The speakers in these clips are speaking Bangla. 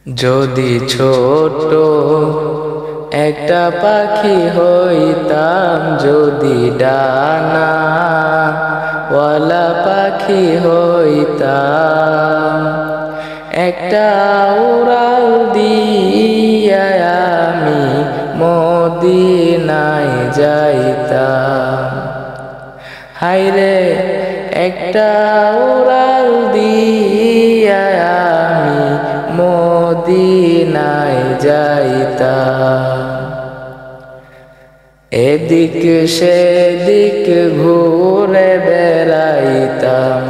যদি ছোট একটা পাখি হইতাম, যদি ডানা ওয়ালা পাখি হইতাম, একটা উড়াল দিয়া আমি মদিনায় যাইতাম। হায়রে একটা উড়াল দিয়া আমি মদিনায় যাইতাম। এদিক সেদিক ঘুরে বেড়াইতাম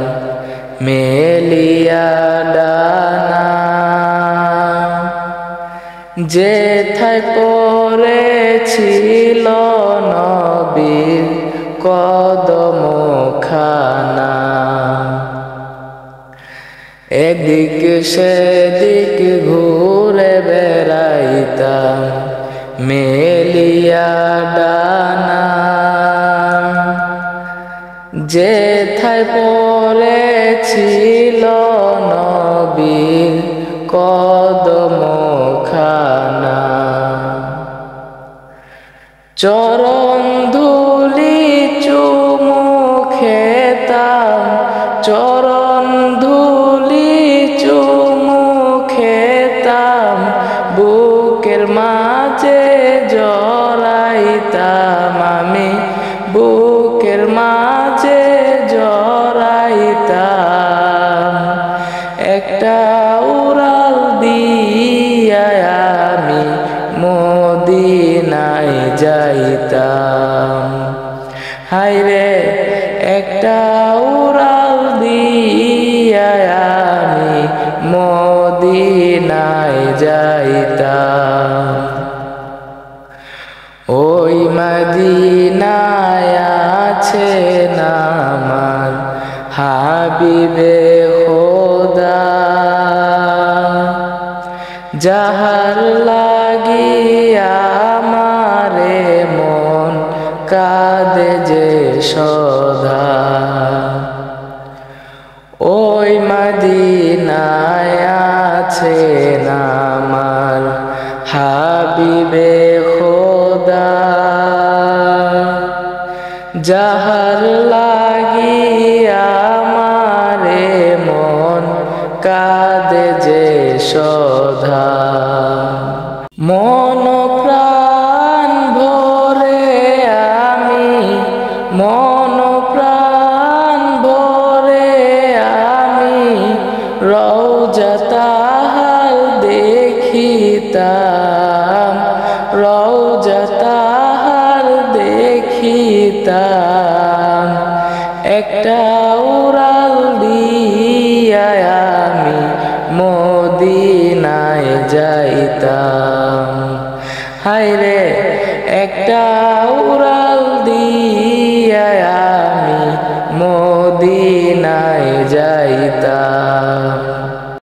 মেলিয়া ডানা, যেথায় পড়েছিল নবীর কদমখানা। এদিক সেদিক ঘুরে বেড়াইতাম মেলিয়া ডানা, যেথায় পড়েছিল নবীর কদমখানা। চরণ ধুলি চুমু খেতাম, চরণ ধুলি চুমু খেতাম, বুকের মাঝে জড়াইতাম আমি, বুকের মাঝে জড়াইতাম। একটা উড়াল দিয়া আমি মদিনায় যাইতাম। হায়রে একটা উড়াল দিয়া আমি মদিনায় যাইতাম। ওই মদিনায় আছেন আমার হাবিবে খোদা, যাহার লাগিয়া আমারে মন কাঁদে যে সদা। ওই মদিনায় আছেন আমার হাবিবে খোদা, যাহার লাগিয়া আমারে মন কাঁদে যে সদা। মন প্রাণ ভরে আমি, মন প্রাণ ভরে আমি রওজা তাহার দেখিতাম, রওজা তাহার দেখিতাম। একটা উড়াল দিয়া আমি মদিনায় যাইতাম। হায়রে একটা